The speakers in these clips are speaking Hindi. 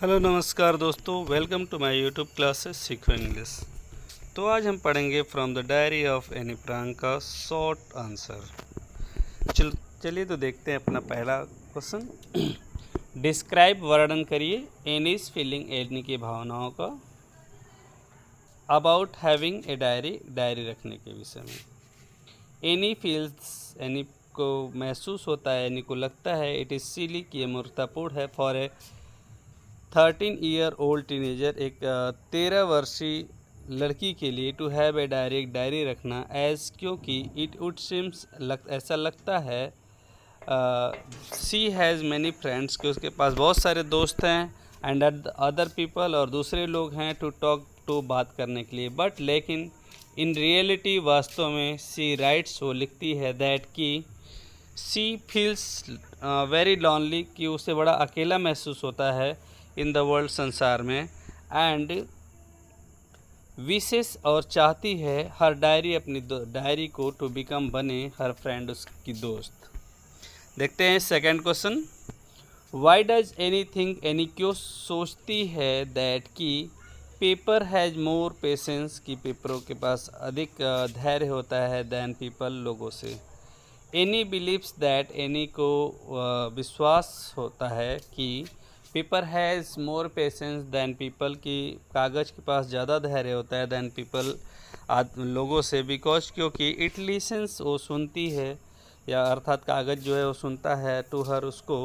हेलो नमस्कार दोस्तों, welcome to my YouTube classes सीखो इंग्लिश। तो आज हम पढ़ेंगे from the diary of Anne Frank का शॉर्ट आंसर। चलिए तो देखते हैं अपना पहला क्वेश्चन। डिस्क्राइब, वर्णन करिए, एनीज फीलिंग, एनी की भावनाओं का, about having a diary, diary रखने के विषय में। एनी फील्स, एनी को महसूस होता है, एनी को लगता है, इट इज़ सिली कि यह मूर्खतापूर्ण है, for a 13 year old teenager, एक 13 वर्षीय लड़की के लिए, टू हैव ए डायरी, एक डायरी रखना, एज क्योंकि, इट वुड सीम्स, ऐसा लगता है, सी हैज़ मैनी फ्रेंड्स, कि उसके पास बहुत सारे दोस्त हैं, एंड अदर पीपल, और दूसरे लोग हैं, टू टॉक टू, बात करने के लिए, बट लेकिन इन रियलिटी, वास्तव में, सी राइट्स, वो लिखती है, दैट कि सी फील्स वेरी लॉनली, कि उसे बड़ा अकेला महसूस होता है इन द वर्ल्ड, संसार में, एंड विशेष, और चाहती है, हर डायरी, अपनी डायरी को, टू बिकम, बने, हर फ्रेंड, उसकी दोस्त। देखते हैं second question. Why does any think, any क्यों सोचती है, दैट कि पेपर हैज़ मोर पेशेंस, कि पेपरों के पास अधिक धैर्य होता है, दैन पीपल, लोगों से। एनी बिलीव्स दैट, एनी को विश्वास होता है कि paper has more patience than people, की कागज़ के पास ज़्यादा धैर्य होता है, दैन पीपल, लोगों से, बिकॉज, क्योंकि इट लिसन्स, वो सुनती है, या अर्थात कागज़ जो है वो सुनता है, टू हर, उसको,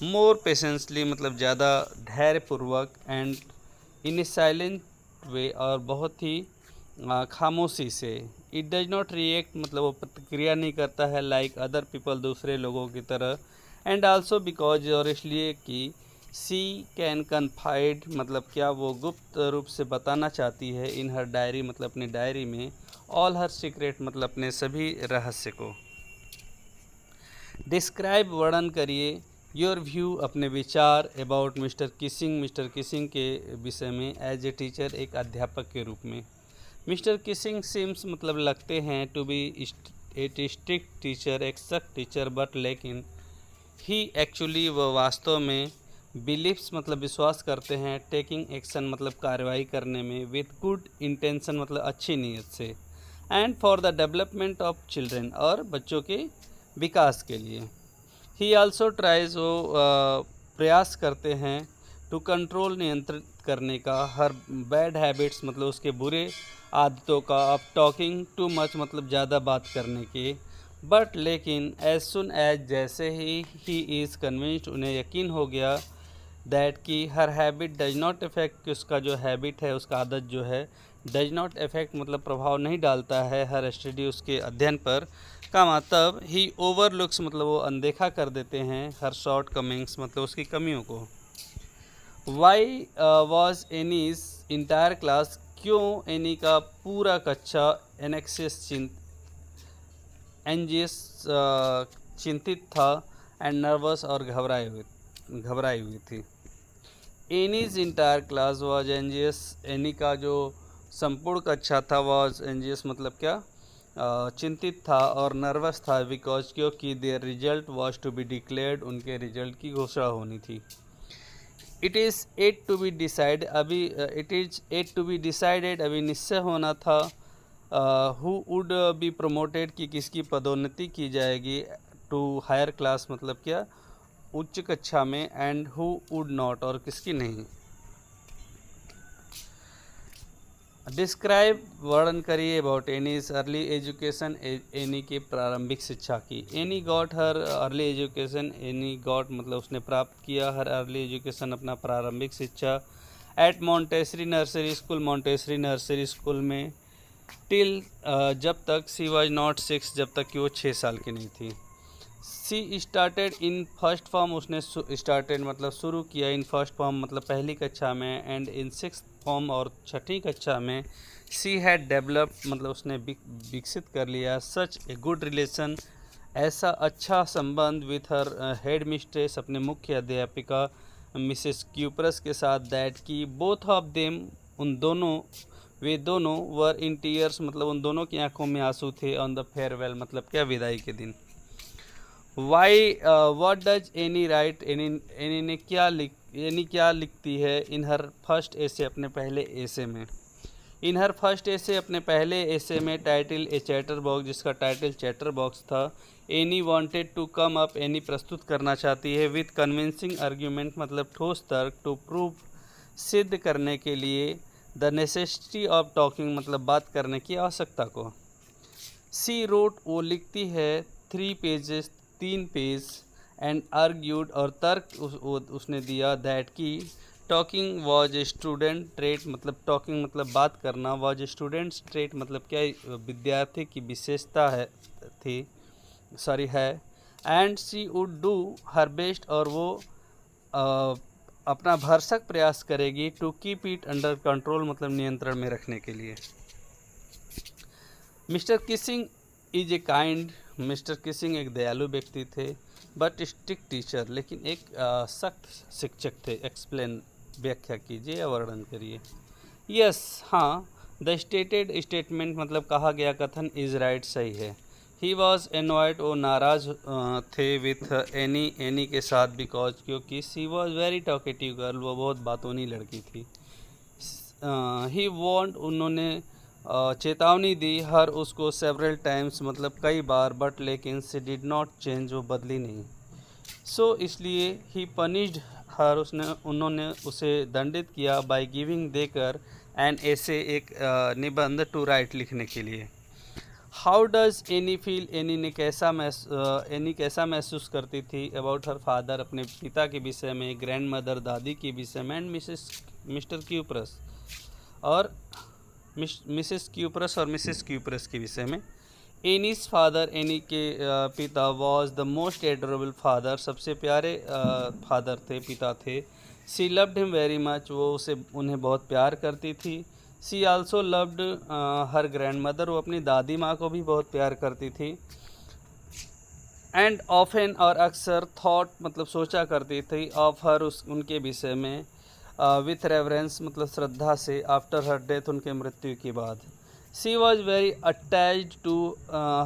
मोर पेशेंसली, मतलब ज़्यादा धैर्यपूर्वक, एंड इन ए साइलेंट वे, और बहुत ही खामोशी से। इट डज नॉट रिएक्ट, मतलब वो प्रतिक्रिया नहीं करता है, लाइक अदर पीपल, दूसरे लोगों की तरह, एंड आल्सो बिकॉज, और इसलिए कि सी कैन कन्फाइड, मतलब क्या वो गुप्त रूप से बताना चाहती है, इन हर डायरी, मतलब अपनी डायरी में, ऑल हर सीक्रेट, मतलब अपने सभी रहस्य को। डिस्क्राइब, वर्णन करिए, योर व्यू, अपने विचार, about mister Keesing, mister Keesing के विषय में, एज ए टीचर, एक अध्यापक के रूप में। मिस्टर किसिंग सिम्स, मतलब लगते हैं, to be a strict teacher, एक सख्त टीचर, बट लेकिन, ही एक्चुअली, वह वास्तव में, बिलीव्स, मतलब विश्वास करते हैं, टेकिंग एक्शन, मतलब कार्रवाई करने में, विथ गुड इंटेंशन, मतलब अच्छी नीयत से, and for the development of children, और बच्चों के विकास के लिए। ही आल्सो ट्राइज, वो प्रयास करते हैं, टू कंट्रोल, नियंत्रित करने का, हर बैड हैबिट्स, मतलब उसके बुरे आदतों का, ऑफ टॉकिंग टू मच, मतलब ज़्यादा बात करने के, बट लेकिन, एज सुन एज, जैसे ही इज़ कन्विंस्ड, उन्हें यकीन हो गया, दैट कि हर हैबिट डज नॉट इफेक्ट, कि उसका जो हैबिट है, उसका आदत जो है, डज नॉट इफेक्ट, मतलब प्रभाव नहीं डालता है, हर स्टडी, उसके अध्ययन पर, का मतलब, ही ओवरलुक्स, मतलब वो अनदेखा कर देते हैं, हर शॉर्ट कमिंग्स, मतलब उसकी कमियों को। Why was Annie's entire class, क्यों एनी का पूरा कक्षा, एनेक्सियस, एंजियस, चिंतित था, एंड नर्वस, और घबराई हुई थी। Anne's entire class was anxious, Anne का जो संपूर्ण कक्षा था, वॉज एंजियस, मतलब क्या, चिंतित था, और नर्वस था, बिकॉज, क्योंकि, their result was to be declared, उनके रिजल्ट की घोषणा होनी थी। It is yet to be decide, अभी it is yet to be decided, अभी निश्चय होना था, हु वुड बी प्रमोटेड, कि किसकी पदोन्नति की जाएगी, टू हायर क्लास, मतलब क्या, उच्च कक्षा में, एंड हु वुड नॉट, और किसकी नहीं। डिस्क्राइब, वर्णन करिए, about Annie's early education, any के प्रारंभिक शिक्षा की। Any got her early education, any got, मतलब उसने प्राप्त किया, हर अर्ली एजुकेशन, अपना प्रारंभिक शिक्षा, at Montessori nursery school, Montessori nursery school में, टिल, जब तक, सी वॉज नॉट 6, जब तक कि वो 6 साल की नहीं थी। सी स्टार्टेड इन फर्स्ट फॉर्म, उसने स्टार्टेड, मतलब शुरू किया, इन फर्स्ट फॉर्म, मतलब पहली कक्षा में, एंड इन सिक्स्थ फॉर्म, और छठी कक्षा में, सी हैड डेवलप्ड, मतलब उसने विकसित कर लिया, सच ए गुड रिलेशन, ऐसा अच्छा संबंध, विथ हर हेड मिस्ट्रेस, अपने मुख्य अध्यापिका मिसेस क्यूपरस के साथ, दैट की बोथ ऑफ देम, उन दोनों, वे दोनों, वर इन टीयर्स, मतलब उन दोनों की आंखों में आंसू थे, ऑन द फेयरवेल, मतलब क्या, विदाई के दिन। Why, what does Annie write, Annie ने क्या एनी क्या लिखती है इन हर फर्स्ट एसे, अपने पहले एसे में। इन हर फर्स्ट एसे, अपने पहले एसे में, टाइटल ए चैटर बॉक्स, जिसका टाइटल चैटर बॉक्स था। Annie wanted to come up, Annie प्रस्तुत करना चाहती है, विथ कन्विंसिंग आर्ग्यूमेंट मतलब ठोस तर्क, टू प्रूव सिद्ध करने के लिए, द नेसेसिटी ऑफ टॉकिंग मतलब बात करने की आवश्यकता को। सी रोट, वो लिखती है, 3 पेजेस 3 पेज, एंड आर्ग्यूड और तर्क उसने दिया, दैट की talking was a student trait मतलब टॉकिंग मतलब बात करना, वॉज ए स्टूडेंट्स ट्रेट मतलब क्या, विद्यार्थी की विशेषता है। And she would do her best, और वो अपना भरसक प्रयास करेगी, to keep it under control मतलब नियंत्रण में रखने के लिए। Mister Keesing is a kind, mister Keesing एक दयालु व्यक्ति थे, बट स्ट्रिक्ट टीचर, लेकिन एक सख्त शिक्षक थे। एक्सप्लेन, व्याख्या कीजिए या वर्णन करिए। यस, हाँ, द स्टेटेड स्टेटमेंट मतलब कहा गया कथन, इज राइट, सही है। ही वॉज एनॉयड, वो नाराज थे, विथ एनी के साथ, बिकॉज क्योंकि सी वॉज वेरी टॉकेटिव गर्ल, वो बहुत बातूनी लड़की थी। ही वॉन्ट, उन्होंने चेतावनी दी, हर उसको सेवरल टाइम्स मतलब कई बार, बट लेकिन सी डिड नॉट चेंज, वो बदली नहीं। सो इसलिए ही पनिश्ड हर, उन्होंने उसे दंडित किया, बाय गिविंग देकर एन ऐसे एक निबंध टू राइट लिखने के लिए। How does any feel, any कैसा महसूस करती थी, अबाउट हर फादर अपने पिता के विषय में, ग्रैंड मदर दादी के विषय में, एंड मिस्टर क्यूप्रस और मिसेस क्यूप्रस के विषय में। एनीस फादर, एनी के पिता, was the most adorable father, सबसे प्यारे फादर थे, पिता थे। She loved him very much, वो उन्हें बहुत प्यार करती थी। She also loved her grandmother, वो अपनी दादी माँ को भी बहुत प्यार करती थी। एंड ऑफन, और अक्सर, थॉट मतलब सोचा करती थी, ऑफ हर उनके विषय में, विथ रेवरेंस मतलब श्रद्धा से, आफ्टर हर डेथ उनके मृत्यु के बाद। She was very attached to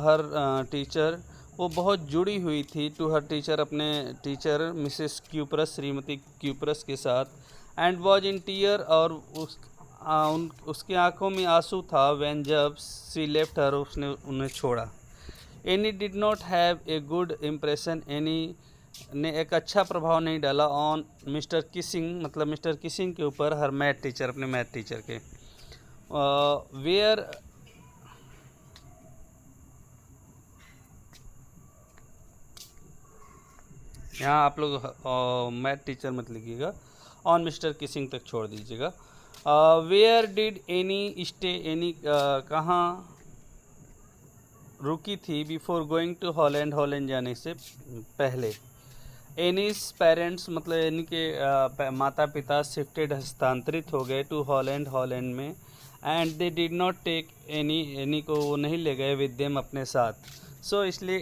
her teacher, वो बहुत जुड़ी हुई थी, टू हर टीचर अपने टीचर, मिसेस क्यूप्रस श्रीमती क्यूप्रस के साथ। एंड वॉज इन टीयर, और उसकी आंखों में आंसू था, व्हेन जब सी लेफ्ट हर, उसने उन्हें छोड़ा। Any did not have a good impression, any ने एक अच्छा प्रभाव नहीं डाला, ऑन मिस्टर किसिंग मतलब मिस्टर किसिंग के ऊपर, हर मैथ टीचर अपने मैथ टीचर के। वेयर यहाँ आप लोग मैथ टीचर मत लिखिएगा, ऑन मिस्टर किसिंग तक छोड़ दीजिएगा। Where did Annie stay, Annie कहाँ रुकी थी, बिफोर गोइंग टू हॉलैंड जाने से पहले। एनीस पेरेंट्स मतलब एनी के माता पिता शिफ्टेड हस्तांतरित हो गए, टू हॉलैंड में, and they did not take Annie को वो नहीं ले गए, विद देम अपने साथ। सो इसलिए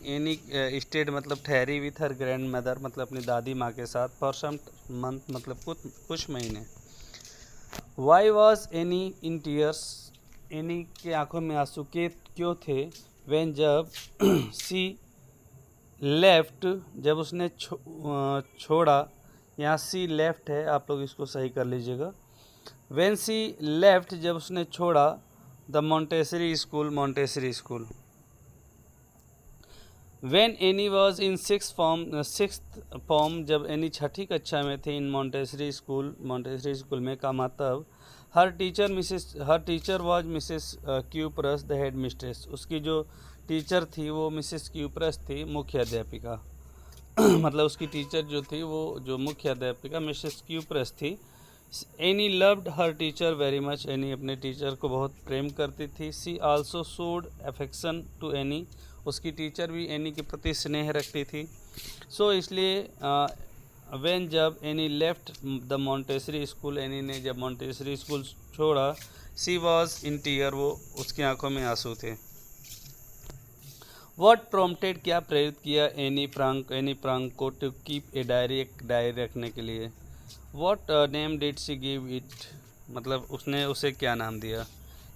एनी स्टेड मतलब ठहरी, विथ हर ग्रैंड मदर मतलब अपनी दादी माँ के साथ, फॉर सम मंथ मतलब कुछ महीने। Why was any in tears, any के आंखों में आंसू के क्यों थे, व्हेन जब सी लेफ्ट जब उसने छोड़ा, यहाँ सी लेफ्ट है, आप लोग इसको सही कर लीजिएगा। व्हेन सी लेफ्ट जब उसने छोड़ा, the Montessori school. When any was in sixth form जब एनी छठी कक्षा में थे, इन मॉन्टेसरी स्कूल में, का मतलब हर teacher was Mrs Kuperus the headmistress, उसकी जो टीचर थी वो मिसेस क्यूप्रस थी, मुख्य अध्यापिका मतलब उसकी टीचर जो थी वो जो मुख्य अध्यापिका मिसेस क्यूप्रस थी। Anne loved her teacher very much, Anne अपने टीचर को बहुत प्रेम करती थी। She also showed affection to Anne, उसकी टीचर भी एनी के प्रति स्नेह रखती थी। सो इसलिए व्हेन जब Anne left the Montessori school, Anne ने जब मॉन्टेसरी स्कूल छोड़ा, सी वॉज इन टीयर, वो उसकी आंखों में आंसू थे। व्हाट प्रॉम्प्टेड, क्या प्रेरित किया, एनी फ्रांक को टू कीप ए डायरी, एक डायरी रखने के लिए। What name did she give it, मतलब उसने उसे क्या नाम दिया।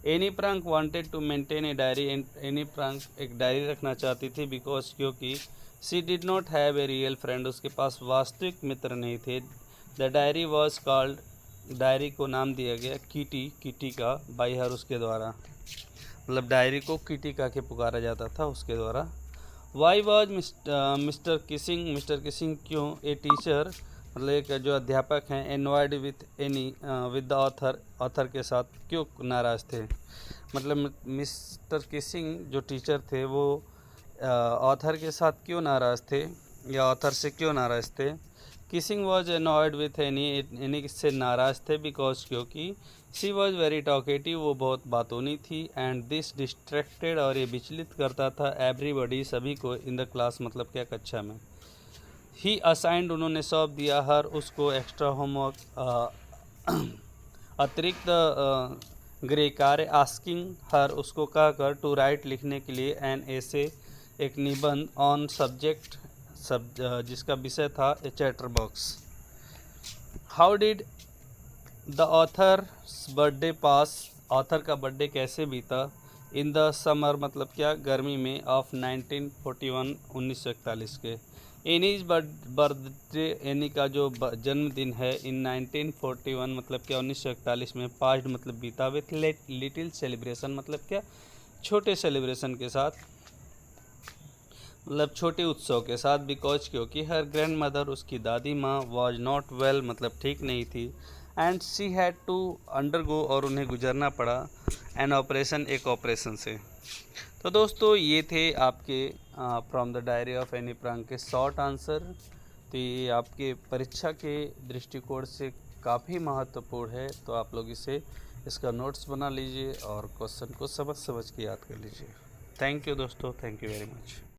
Annie Frank wanted to maintain a diary, Annie Frank एक डायरी रखना चाहती थी, बिकॉज क्योंकि she did not have a real friend, उसके पास वास्तविक मित्र नहीं थे। The diary was called, diary को नाम दिया गया किटी, किटी का, बाई हर, उसके द्वारा, मतलब डायरी को किटी का के पुकारा जाता था उसके द्वारा। Why was mister Keesing, mister Keesing क्यों, ए टीचर मतलब एक जो अध्यापक हैं, एनवाइड विद द ऑथर, ऑथर के साथ क्यों नाराज़ थे, मतलब मिस्टर किसिंग जो टीचर थे वो ऑथर के साथ क्यों नाराज़ थे या ऑथर से क्यों नाराज़ थे। Kissing was annoyed with any से नाराज़ थे बिकॉज क्योंकि शी वॉज वेरी टॉकेटिव, वो बहुत बातूनी थी, एंड दिस डिस्ट्रैक्टेड, और ये विचलित करता था एवरीबडी, सभी को, इन द क्लास मतलब क्या, कक्षा में। ही असाइंड, उन्होंने सौंप दिया, हर, उसको, एक्स्ट्रा होमवर्क अतिरिक्त गृह कार्य, आस्किंग हर, उसको कहकर, टू राइट, लिखने के लिए, एन ऐसे, एक निबंध, ऑन सब्जेक्ट, जिसका विषय था a chatter box. How did the author's birthday pass, author का बर्थडे कैसे बीता, इन द समर मतलब क्या, गर्मी में, ऑफ 1941, 1941 के। एनीज बर्थडे, एनी का जो जन्मदिन है, इन 1941 मतलब क्या, 1941 में, पास्ट मतलब बीता, विथ लिटिल सेलिब्रेशन मतलब क्या, छोटे सेलिब्रेशन के साथ, मतलब छोटे उत्सव के साथ, बिकॉज क्योंकि हर ग्रैंड मदर, उसकी दादी माँ, वॉज नॉट वेल मतलब ठीक नहीं थी, and she had to undergo, और उन्हें गुजरना पड़ा, एन ऑपरेशन, एक ऑपरेशन से। तो दोस्तों ये थे आपके from the diary of Anne Frank के शॉर्ट आंसर। तो ये आपके परीक्षा के दृष्टिकोण से काफ़ी महत्वपूर्ण है, तो आप लोग इसका नोट्स बना लीजिए और क्वेश्चन को समझ के याद कर लीजिए। थैंक यू दोस्तों, थैंक यू वेरी मच।